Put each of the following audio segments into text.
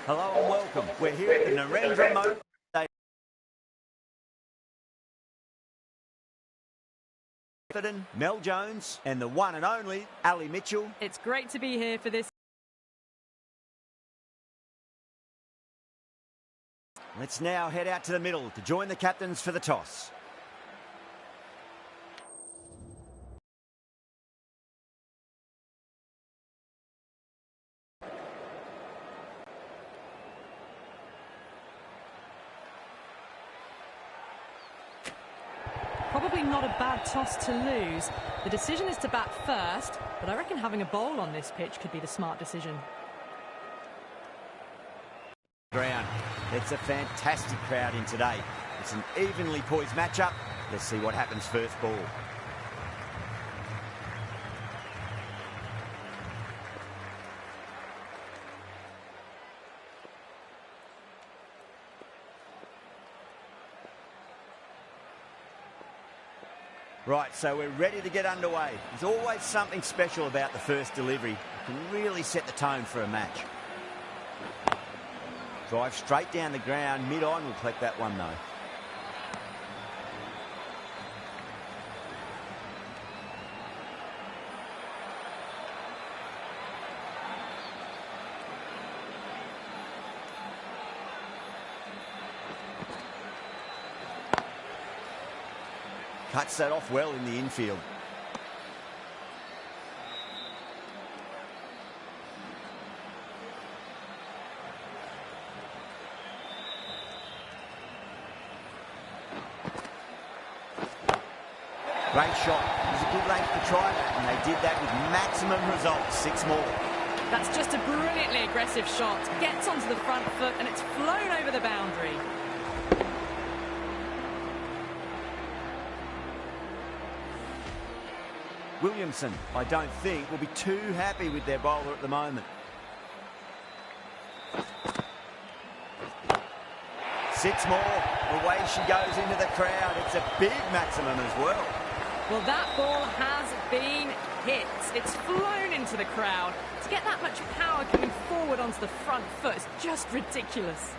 Hello and welcome. We're here at the Narendra Modi Stadium. Mel Jones and the one and only Ali Mitchell. It's great to be here for this. Let's now head out to the middle to join the captains for the toss. Probably not a bad toss to lose. The decision is to bat first, but I reckon having a bowl on this pitch could be the smart decision. Ground. It's a fantastic crowd in today. It's an evenly poised matchup. Let's see what happens first ball. Right, so we're ready to get underway. There's always something special about the first delivery. It can really set the tone for a match. Drive straight down the ground, mid-on will collect that one though. Cuts that off well in the infield. Great shot. It was a good length to try that, and they did that with maximum results. 6 more. That's just a brilliantly aggressive shot. Gets onto the front foot, and it's flown over the boundary. Williamson, I don't think, will be too happy with their bowler at the moment. 6 more. Away she goes into the crowd. It's a big maximum as well. Well, that ball has been hit. It's flown into the crowd. To get that much power coming forward onto the front foot is just ridiculous.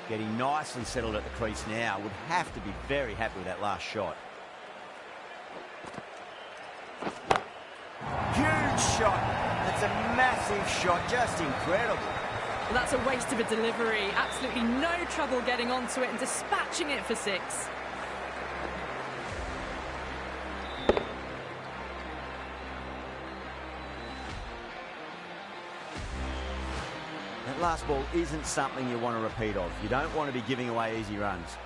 Getting nicely settled at the crease now. Would have to be very happy with that last shot. Huge shot. That's a massive shot. Just incredible. Well, that's a waste of a delivery. Absolutely no trouble getting onto it and dispatching it for 6. That last ball isn't something you want to repeat of. You don't want to be giving away easy runs.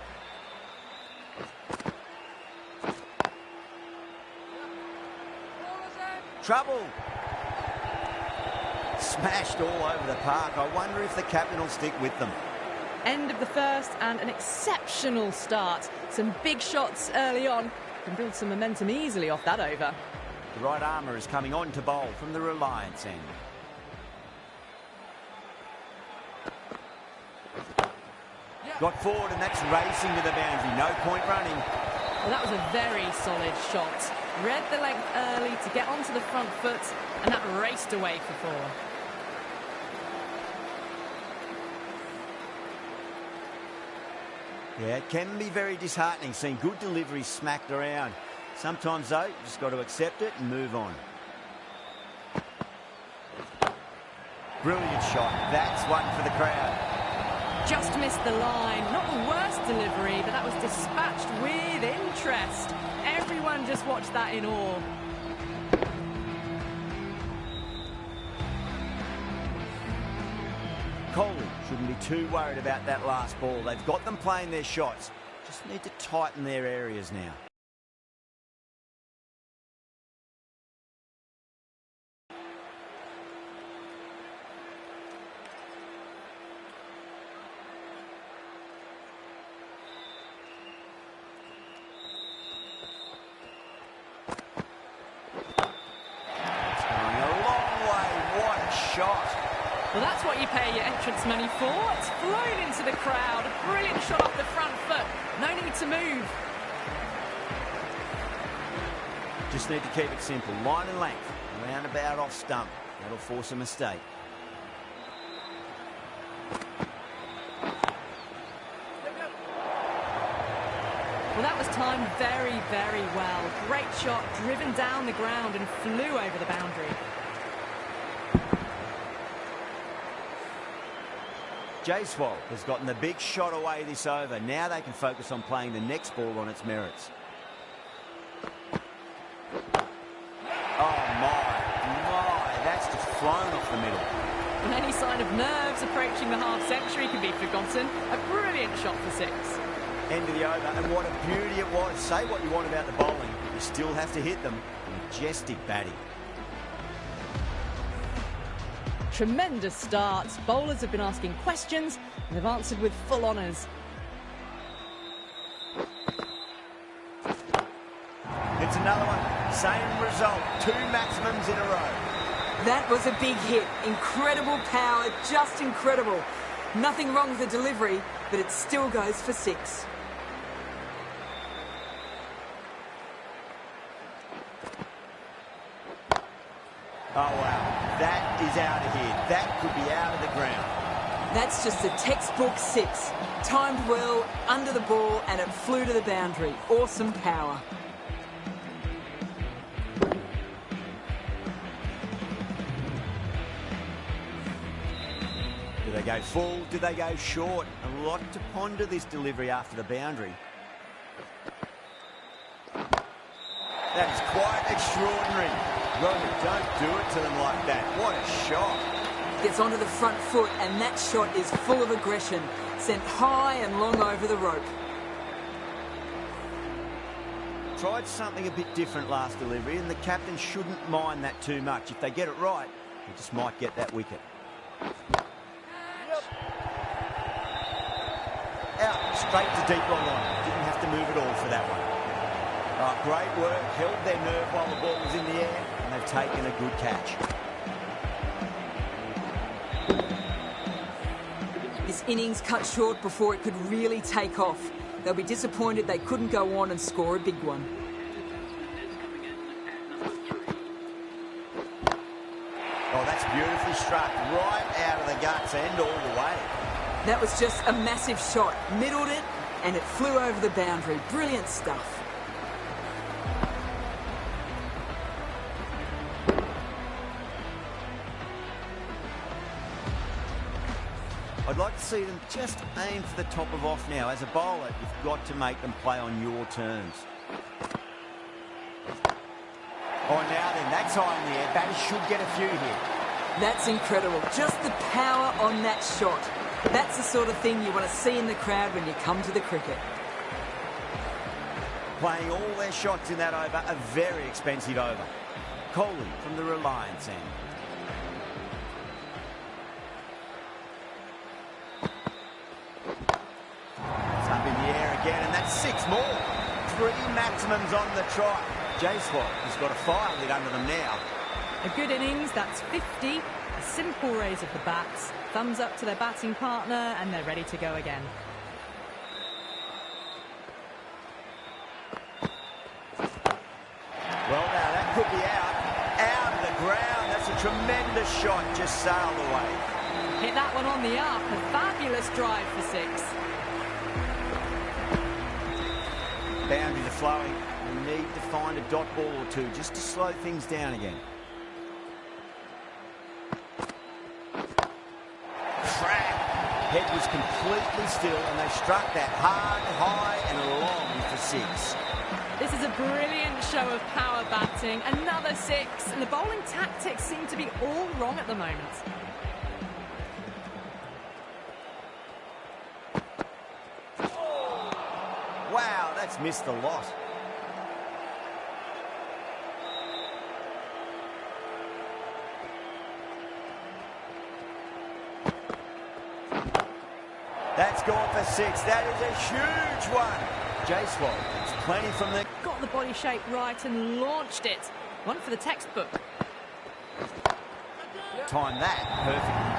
Trouble. Smashed all over the park. I wonder if the captain will stick with them. End of the first and an exceptional start. Some big shots early on. Can build some momentum easily off that over. The right armour is coming on to bowl from the Reliance end. Got forward and that's racing to the boundary. No point running. Well, that was a very solid shot. Read the length early to get onto the front foot, and that raced away for 4. Yeah, it can be very disheartening seeing good deliveries smacked around. Sometimes, though, you just got to accept it and move on. Brilliant shot. That's one for the crowd. Just missed the line. Not the worst delivery, but that was dispatched with interest. Everyone just watched that in awe. Kohli shouldn't be too worried about that last ball. They've got them playing their shots. Just need to tighten their areas now. Well, that's what you pay your entrance money for. It's flown into the crowd. A brilliant shot off the front foot. No need to move. Just need to keep it simple. Line and length. Round about off stump. That'll force a mistake. timed very, very well. Great shot, driven down the ground and flew over the boundary. Jayswal has gotten the big shot away this over. Now they can focus on playing the next ball on its merits. Oh my, that's just flown off the middle. And any sign of nerves approaching the half-century can be forgotten. A brilliant shot for 6. End of the over, and what a beauty it was. Say what you want about the bowling, but you still have to hit them. Majestic batting. Tremendous start. Bowlers have been asking questions and they've answered with full honours. It's another one. Same result. 2 maximums in a row. That was a big hit. Incredible power, just incredible. Nothing wrong with the delivery, but it still goes for 6. Oh, wow. That is out of here. That could be out of the ground. That's just a textbook 6. Timed well, under the ball, and it flew to the boundary. Awesome power. Do they go full? Do they go short? A lot to ponder this delivery after the boundary. That is quite extraordinary. Roger, don't do it to them like that. What a shot. Gets onto the front foot, and that shot is full of aggression. Sent high and long over the rope. Tried something a bit different last delivery, and the captain shouldn't mind that too much. If they get it right, they just might get that wicket. Out, straight to deep long on. Didn't have to move at all for that one. Oh, great work, held their nerve while the ball was in the air, and they've taken a good catch. This innings cut short before it could really take off. They'll be disappointed they couldn't go on and score a big one. Oh, that's beautifully struck, right out of the guts and all the way. That was just a massive shot. Middled it, and it flew over the boundary. Brilliant stuff. I'd like to see them just aim for the top of off now. As a bowler, you've got to make them play on your terms. Oh, now then, that's high in the air. Batters should get a few here. That's incredible. Just the power on that shot. That's the sort of thing you want to see in the crowd when you come to the cricket. Playing all their shots in that over, a very expensive over. Kohli from the Reliance end. It's up in the air again, and that's 6 more. 3 maximums on the trot. Jayswal has got a fire lit under them now. A good innings, that's 50. A simple raise of the bats. Thumbs up to their batting partner, and they're ready to go again. Well, now that could be out of the ground. That's a tremendous shot, just sailed away. Hit that one on the up. A fabulous drive for 6. Boundaries are flowing. We need to find a dot ball or two just to slow things down again. Crack! Head was completely still, and they struck that hard, high, and long for 6. This is a brilliant show of power batting. Another 6, and the bowling tactics seem to be all wrong at the moment. Wow, that's missed the lot. That's gone for 6. That is a huge one. Jayswal gets plenty from the... Got the body shape right and launched it. One for the textbook. Time that perfectly.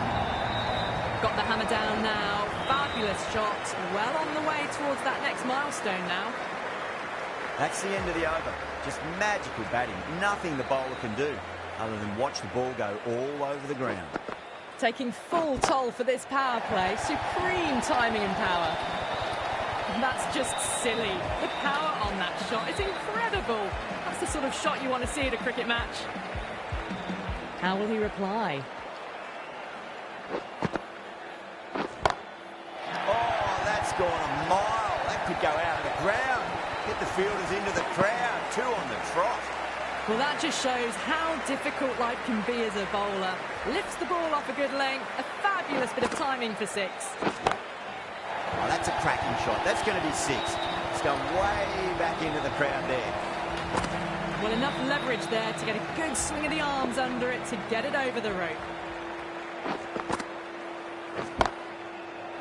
Got the hammer down now. Fabulous shot. Well on the way towards that next milestone now. That's the end of the over. Just magical batting. Nothing the bowler can do other than watch the ball go all over the ground. Taking full toll for this power play. Supreme timing and power. And that's just silly. The power on that shot. It's incredible. That's the sort of shot you want to see at a cricket match. How will he reply? Oh, that's gone a mile. That could go out of the ground. Get the fielders into the crowd. 2 on the trot. Well, that just shows how difficult life can be as a bowler. Lifts the ball off a good length. A fabulous bit of timing for 6. Oh, that's a cracking shot. That's going to be 6. It's gone way back into the crowd there. Well, enough leverage there to get a good swing of the arms under it to get it over the rope.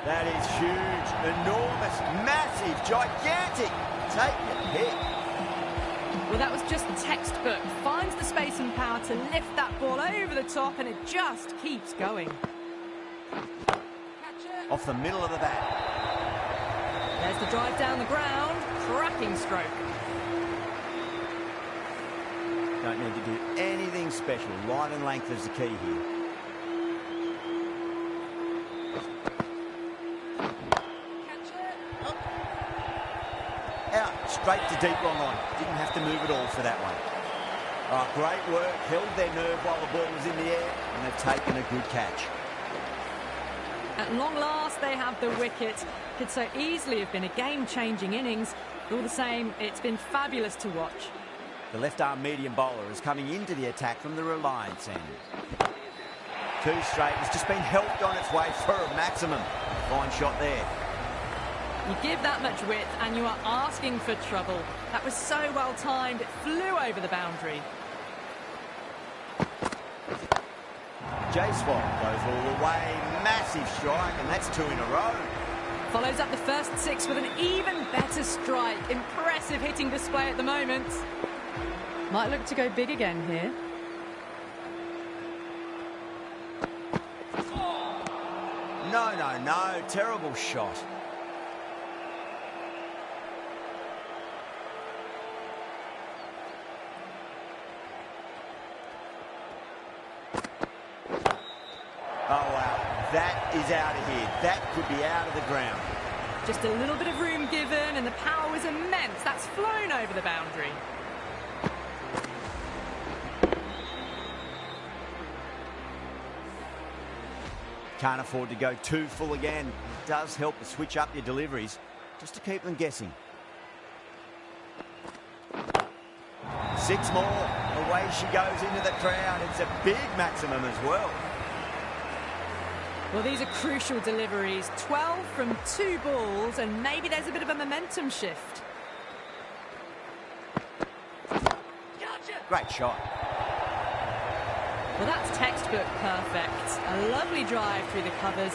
That is huge, enormous, massive, gigantic. Take your pick. Well, that was just textbook. Finds the space and power to lift that ball over the top, and it just keeps going. Off the middle of the bat. There's the drive down the ground. Cracking stroke. Don't need to do anything special. Line and length is the key here. Out, straight to deep wrong on. Didn't have to move at all for that one. Oh, great work. Held their nerve while the ball was in the air, and they've taken a good catch. At long last, they have the wicket. Could so easily have been a game-changing innings. All the same, it's been fabulous to watch. The left-arm medium bowler is coming into the attack from the Reliance end. 2 straight. It's just been helped on its way for a maximum. Fine shot there. You give that much width and you are asking for trouble. That was so well timed, it flew over the boundary. Jaiswal goes all the way, massive strike, and that's 2 in a row. Follows up the first 6 with an even better strike. Impressive hitting display at the moment. Might look to go big again here. No, terrible shot. Oh, wow. That is out of here. That could be out of the ground. Just a little bit of room given, and the power was immense. That's flown over the boundary. Can't afford to go too full again. It does help to switch up your deliveries, just to keep them guessing. 6 more. Away she goes into the crowd. It's a big maximum as well. Well, these are crucial deliveries. 12 from 2 balls, and maybe there's a bit of a momentum shift. Great shot. Well, that's textbook perfect. A lovely drive through the covers.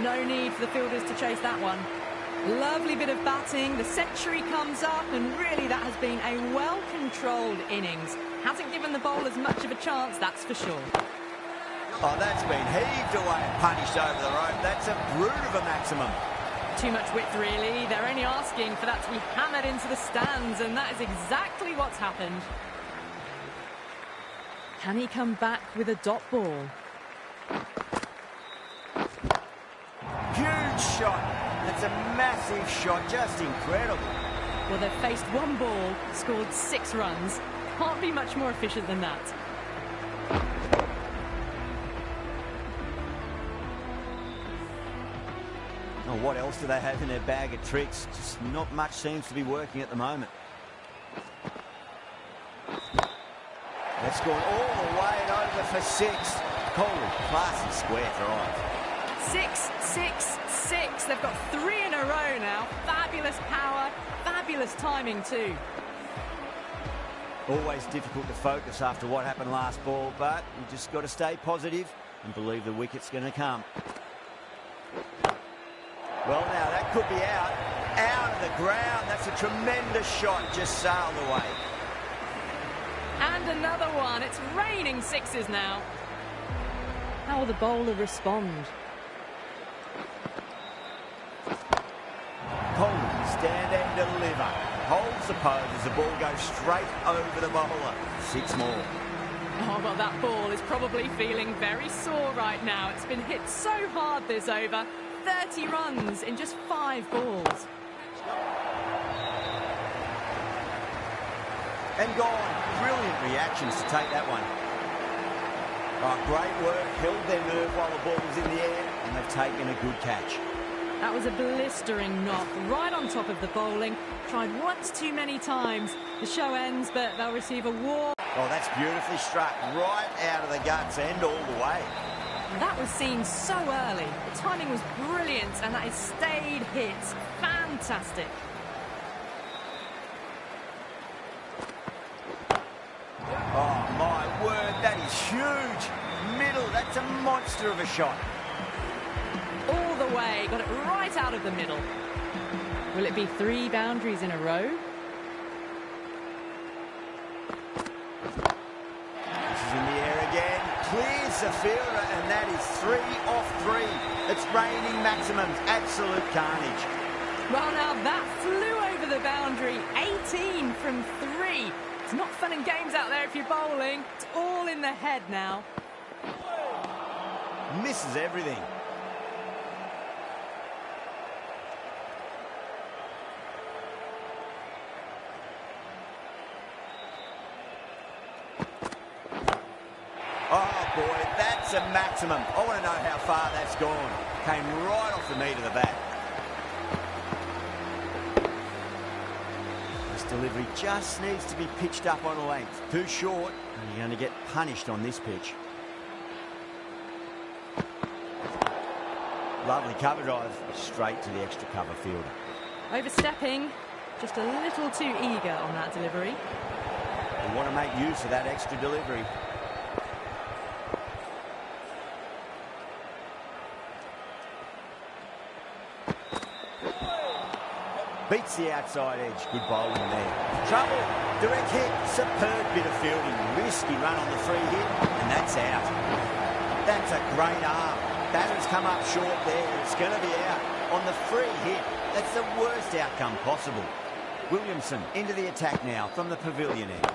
No need for the fielders to chase that one. Lovely bit of batting. The century comes up, and really that has been a well-controlled innings. Hasn't given the bowlers much of a chance, that's for sure. Oh, that's been heaved away and punished over the rope. That's a brute of a maximum. Too much width, really. They're only asking for that to be hammered into the stands, and that is exactly what's happened. Can he come back with a dot ball? Huge shot. That's a massive shot. Just incredible. Well, they've faced 1 ball, scored 6 runs. Can't be much more efficient than that. Oh, what else do they have in their bag of tricks? Just not much seems to be working at the moment. That's gone all the way and over for 6. Holy, classy square drive. 6, 6, 6. They've got 3 in a row now. Fabulous power, fabulous timing too. Always difficult to focus after what happened last ball, but you just got to stay positive and believe the wicket's going to come. Well, now, that could be out of the ground. That's a tremendous shot, just sailed away. And another one. It's raining 6s now. How will the bowler respond? Coleman, stand and deliver. Holds the pose as the ball goes straight over the bowler. 6 more. Oh, well, that ball is probably feeling very sore right now. It's been hit so hard this over. 30 runs in just 5 balls. And gone. Brilliant reactions to take that one. Oh, great work. Held their nerve while the ball was in the air, and they've taken a good catch. That was a blistering knock right on top of the bowling. Tried once too many times. The show ends, but they'll receive a warm... Oh, that's beautifully struck. Right out of the guts and all the way. That was seen so early. The timing was brilliant, and that is stayed hits. Fantastic. Oh, my word, that is huge. Middle, that's a monster of a shot. All the way, got it right out of the middle. Will it be 3 boundaries in a row? This is in the air again. Clears the fielder, and that is 3 off 3. It's raining maximums. Absolute carnage. Well, now that flew over the boundary. 18 from 3. It's not fun and games out there if you're bowling. It's all in the head now. Misses everything. Oh, boy, that's a maximum. I want to know how far that's gone. Came right off the meat of the bat. This delivery just needs to be pitched up on a length. Too short, and you're going to get punished on this pitch. Lovely cover drive, straight to the extra cover fielder. Overstepping, just a little too eager on that delivery. We want to make use of that extra delivery. Beats the outside edge. Good bowling there. Trouble. Direct hit. Superb bit of fielding. Risky run on the free hit. And that's out. That's a great arm. Batter's come up short there. It's going to be out. On the free hit, that's the worst outcome possible. Williamson into the attack now from the pavilion end.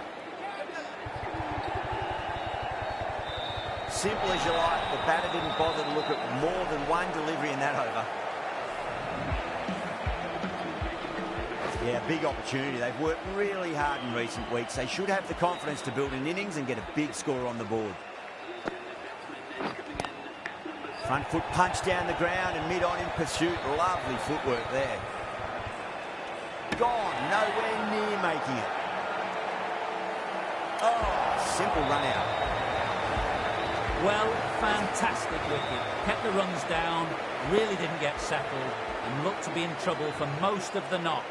Simple as you like. The batter didn't bother to look at more than one delivery in that over. Yeah, big opportunity. They've worked really hard in recent weeks. They should have the confidence to build an innings and get a big score on the board. Front foot punch down the ground and mid-on in pursuit. Lovely footwork there. Gone. Nowhere near making it. Oh, simple run out. Well, fantastic wicket. Kept the runs down, really didn't get settled, and looked to be in trouble for most of the knock.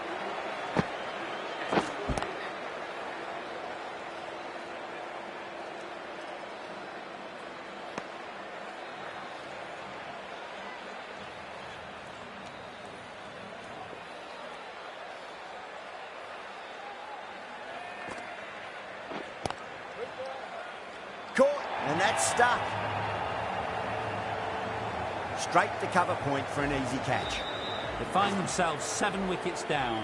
Caught, and that's stuck. Straight to cover point for an easy catch. They find themselves 7 wickets down.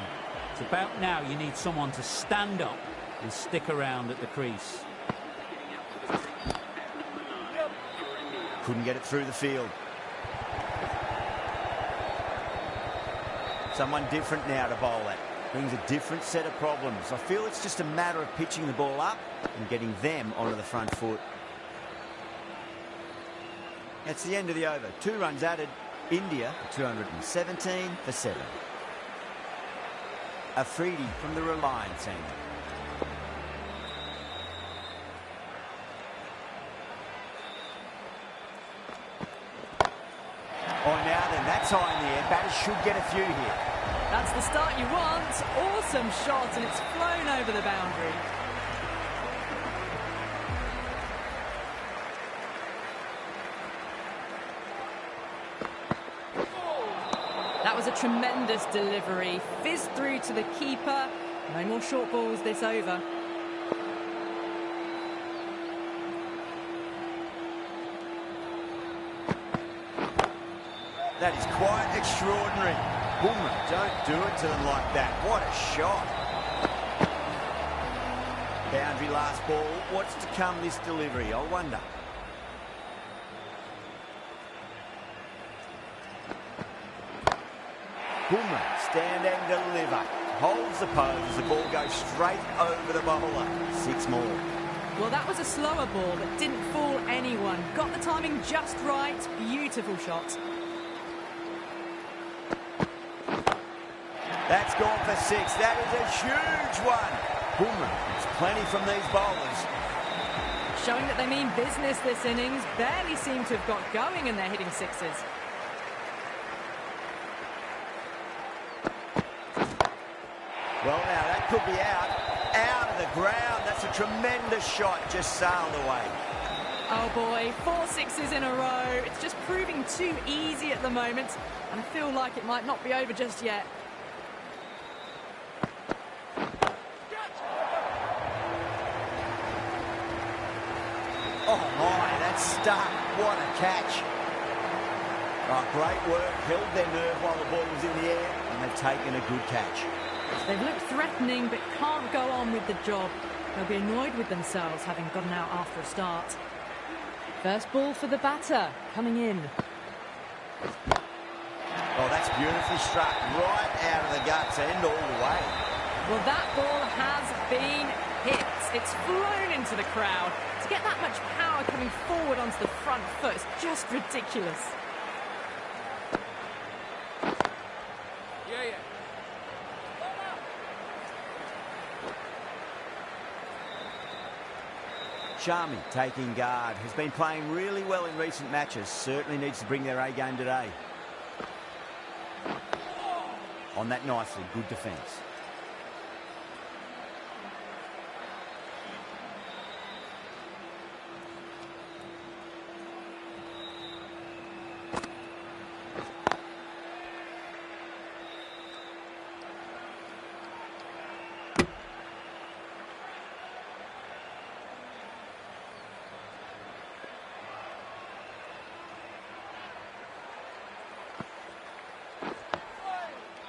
It's about now you need someone to stand up and stick around at the crease. Couldn't get it through the field. Someone different now to bowl at. Brings a different set of problems. I feel it's just a matter of pitching the ball up and getting them onto the front foot. That's the end of the over. 2 runs added. India 217 for 7. Afridi from the Reliance end. Oh, now then, that's high in the air. Batters should get a few here. That's the start you want. Awesome shot, and it's flown over the boundary. That was a tremendous delivery. Fizzed through to the keeper. No more short balls this over. That is quite extraordinary. Boomer, don't do it to them like that. What a shot. Boundary last ball. What's to come this delivery, I wonder. Boomer, stand and deliver. holds the pose as the ball goes straight over the bowler. 6 more. Well, that was a slower ball that didn't fool anyone. Got the timing just right. Beautiful shot. That's gone for 6. That is a huge one. Boomer gets plenty from these bowlers. Showing that they mean business this innings. Barely seem to have got going and they're hitting sixes. Well, now, that could be out. Out of the ground. That's a tremendous shot. Just sailed away. Oh, boy. 4 sixes in a row. It's just proving too easy at the moment. And I feel like it might not be over just yet. Oh, my, that's stuck. What a catch. Oh, great work. Held their nerve while the ball was in the air, and they've taken a good catch. They've looked threatening, but can't go on with the job. They'll be annoyed with themselves, having gotten out after a start. First ball for the batter, coming in. Oh, that's beautifully struck. Right out of the guts end all the way. Well, that ball has been hit. It's flown into the crowd. To get that much power coming forward onto the front foot is just ridiculous. Sharmi taking guard. Has been playing really well in recent matches. Certainly needs to bring their A game today. On that nicely. Good defence.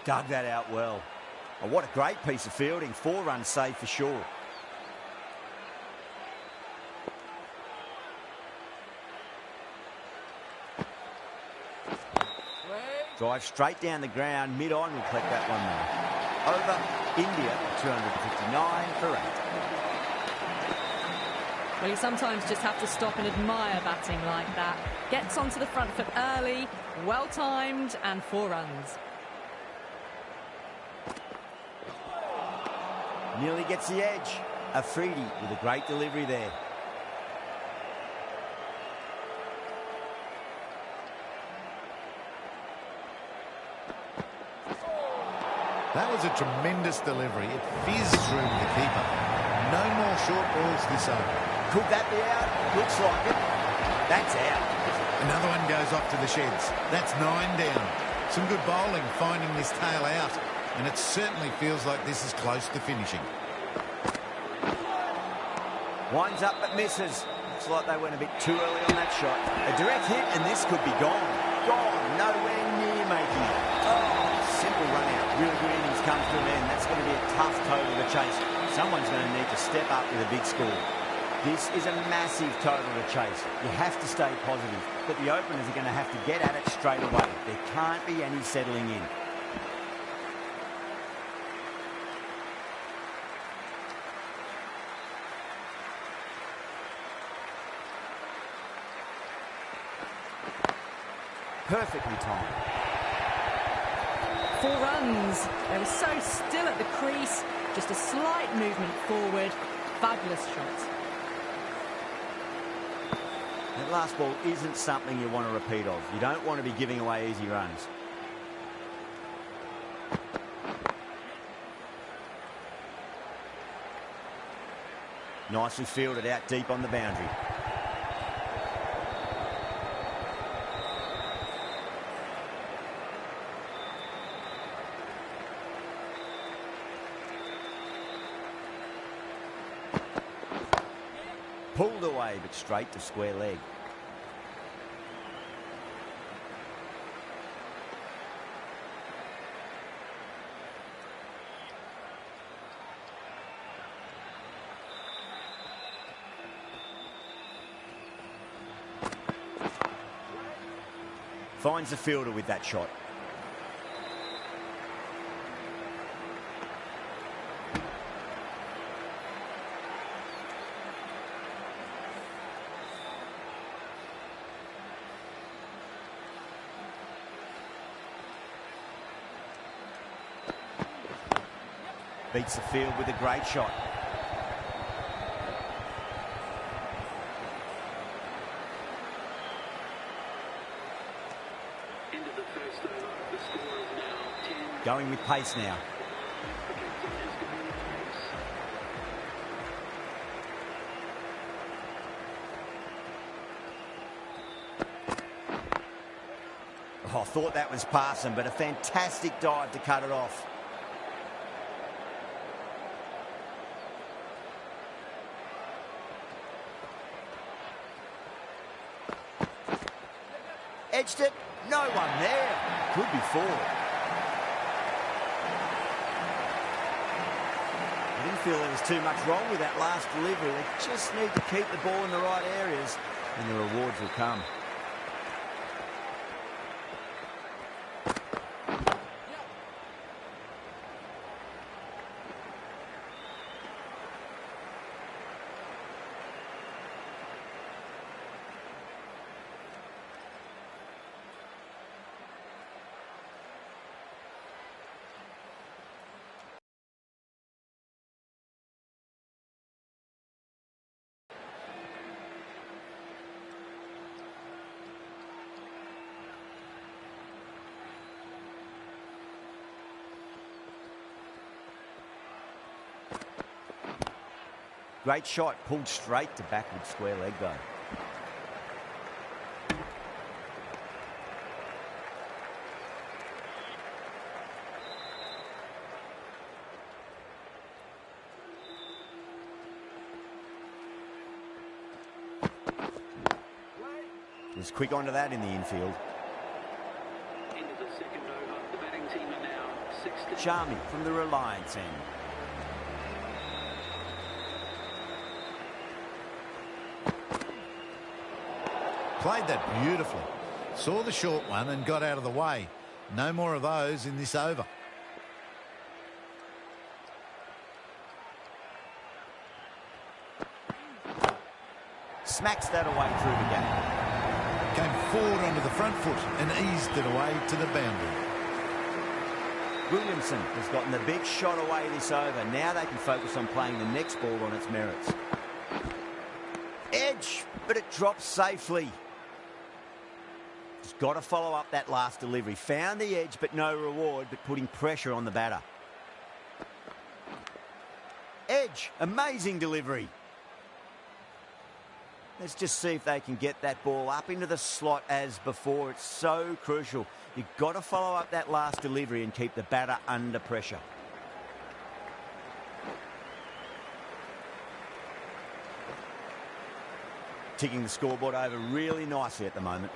Dug that out well. Oh, what a great piece of fielding. 4 runs saved for sure. Drive straight down the ground. Mid-on will collect that one now. Over. India, 259 for 8. Well, you sometimes just have to stop and admire batting like that. Gets onto the front foot early, well-timed, and 4 runs. Nearly gets the edge. Afridi with a great delivery there. That was a tremendous delivery. It fizzed through the keeper. No more short balls this over. Could that be out? Looks like it. That's out. Another one goes off to the sheds. That's 9 down. Some good bowling finding this tail out. And it certainly feels like this is close to finishing. Winds up but misses. Looks like they went a bit too early on that shot. A direct hit and this could be gone. Gone. Nowhere near making it. Oh, simple run out. Really good innings comes to an end. That's going to be a tough total to chase. Someone's going to need to step up with a big score. This is a massive total to chase. You have to stay positive. But the openers are going to have to get at it straight away. There can't be any settling in. Perfectly timed. 4 runs. They were so still at the crease. Just a slight movement forward. Fabulous shot. That last ball isn't something you want to repeat of. You don't want to be giving away easy runs. Nicely fielded out deep on the boundary. Pulled away, but straight to square leg. Finds the fielder with that shot. Beats the field with a great shot. End of the first over. The score is now 10. Going with pace now. The captain is going with pace. Oh, I thought that was passing, but a fantastic dive to cut it off. Edged it. No one there. Could be four. I didn't feel there was too much wrong with that last delivery. They just need to keep the ball in the right areas, and the rewards will come. Great shot, pulled straight to backward square leg though. Was quick onto that in the infield. End of the second over. The batting team are now 6 to Charming from the Reliance end. Played that beautifully. Saw the short one and got out of the way. No more of those in this over. Smacks that away through the gap. Came forward onto the front foot and eased it away to the boundary. Williamson has gotten the big shot away this over. Now they can focus on playing the next ball on its merits. Edge, but it drops safely. He's got to follow up that last delivery. Found the edge, but no reward, but putting pressure on the batter. Edge, amazing delivery. Let's just see if they can get that ball up into the slot as before. It's so crucial. You've got to follow up that last delivery and keep the batter under pressure. Ticking the scoreboard over really nicely at the moment.